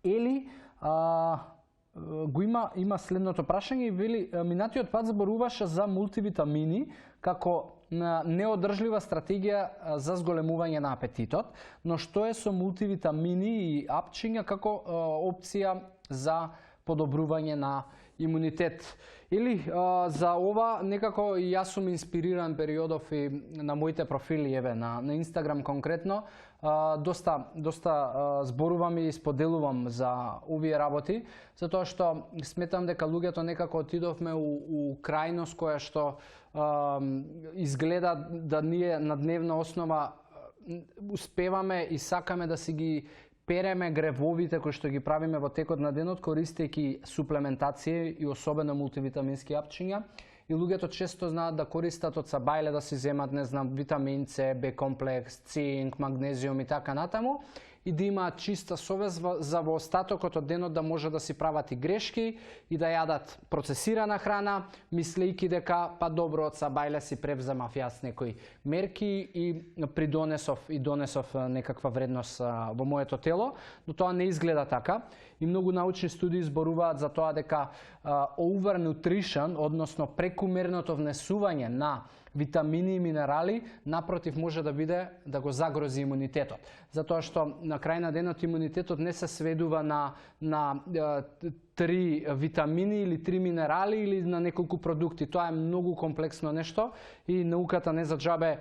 Или го има следното прашање и вели минатиот пат зборуваше за мултивитамини како неодржлива стратегија за зголемување на апетитот, но што е со мултивитамини и апчиња како опција за подобрување на имунитет? Или за ова некако и јас сум инспириран периодов и на моите профили, еве на Инстаграм конкретно, доста зборувам и споделувам за овие работи, затоа што сметам дека луѓето некако отидовме у крајност која што изгледа да ние на дневна основа успеваме и сакаме да си ги переме гревовите кои што ги правиме во текот на денот користејќи суплементација и особено мултивитамински апчиња. И луѓето често знаат да користат од сабајле да си земат, не знам, витамин С, Б комплекс, цинк, магнезиум и така натаму, и да имаат чиста совест за во остатокот од денот да може да си прават и грешки и да јадат процесирана храна, мислејќи дека па добро од сабајле си превземав јас некои мерки и донесов некаква вредност во моето тело, но тоа не изгледа така. И многу научни студии зборуваат за тоа дека overnutrition, односно прекумерното внесување на витамини и минерали, напротив може да биде да го загрози имунитетот. Затоа што на крај на денот имунитетот не се сведува на 3 витамини или 3 минерали или на неколку продукти. Тоа е многу комплексно нешто и науката не за џабе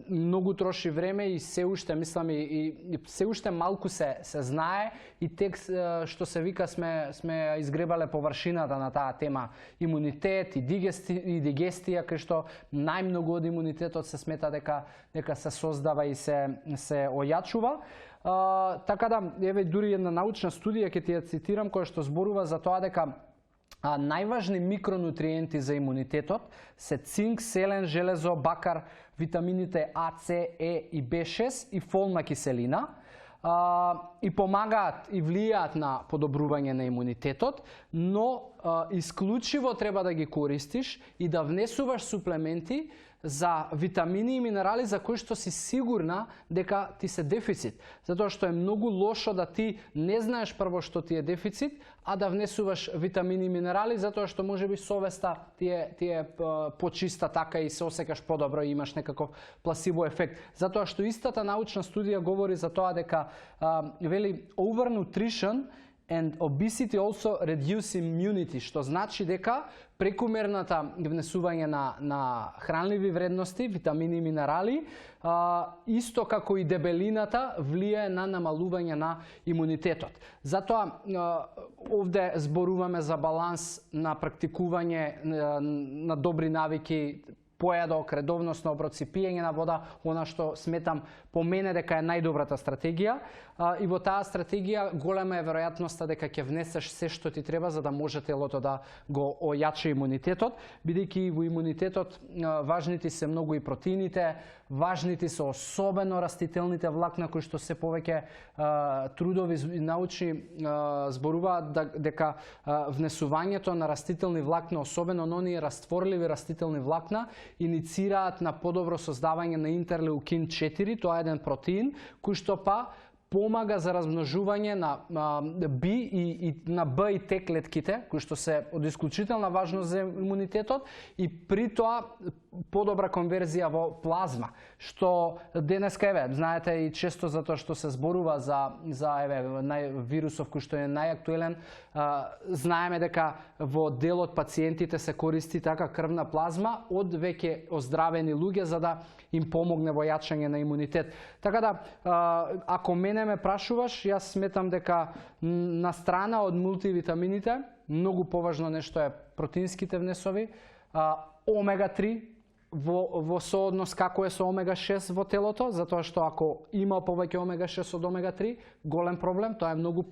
многу троши време и се уште мислам и се уште малку се знае и тек што се вика сме изгребале површината на таа тема имунитет и дигестија, кај што најмногу од имунитетот се смета дека се создава и се ојачува. Така да, еве дури една научна студија ќе ти ја цитирам која што зборува за тоа дека најважни микронутриенти за имунитетот се цинк, селен, железо, бакар, витамините А, С, Е и Б6 и фолна киселина и помагаат и влијаат на подобрување на имунитетот, но исклучиво треба да ги користиш и да внесуваш суплементи за витамини и минерали за кои што си сигурна дека ти се дефицит. Затоа што е многу лошо да ти не знаеш прво што ти е дефицит, а да внесуваш витамини и минерали затоа што можеби совеста ти е почиста така и се осекаш подобро и имаш некаков пласибо ефект. Затоа што истата научна студија говори за тоа дека вели overnutrition and obesity also reduce immunity, што значи дека прекумерната внесување на хранливи вредности, витамини и минерали, исто како и дебелината, влијае на намалување на имунитетот. Затоа овде зборуваме за баланс на практикување на добри навики, појадок, редовносно оброци, пиење на вода, она што сметам по мене дека е најдобрата стратегија. И во таа стратегија голема е веројатноста дека ќе внесеш се што ти треба за да може телото да го ојача имунитетот, бидејќи во имунитетот важните се многу и протеините, важните се особено растителните влакна кои што се повеќе трудови и научни зборуваат дека внесувањето на растителни влакна, особено на оние растворливи растителни влакна, иницираат на подобро создавање на интерлеукин 4, тоа е еден протеин кој што помага за размножување на B и на Б и Т клетките, кои што се од исклучителна важност за имунитетот и при тоа подобра конверзија во плазма, што денеска еве знаете и често затоа што се зборува за еве вирусов кој што е најактуелен, знаеме дека во дел од пациентите се користи така крвна плазма од веќе оздравени луѓе за да им помогне во јачање на имунитет. Така да ако мене ме прашуваш, јас сметам дека на страна од мултивитамините многу поважно нешто е протеинските внесови, омега-3 во сооднос како е со омега-6 во телото, затоа што ако има повеќе омега-6 од омега-3, голем проблем, тоа е многу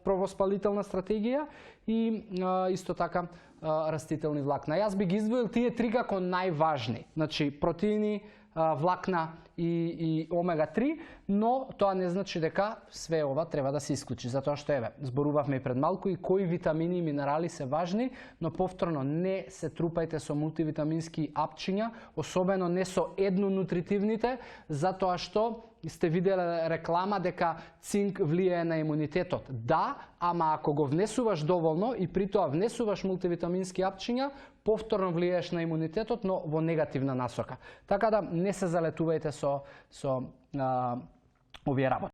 провоспалителна стратегија и исто така растителни влакна. Јас би ги издвоил тие три како најважни, значи протеини, влакна и омега-3, но тоа не значи дека све ова треба да се исклучи, затоа што еве, зборувавме и пред малку и кои витамини и минерали се важни, но повторно не се трупајте со мултивитамински апчиња, особено не со еднонутритивните, затоа што сте виделе реклама дека цинк влијае на имунитетот. Да, ама ако го внесуваш доволно и при тоа внесуваш мултивитамински јапчиња, повторно влијаеш на имунитетот, но во негативна насока. Така да не се залетувајте со овие работи.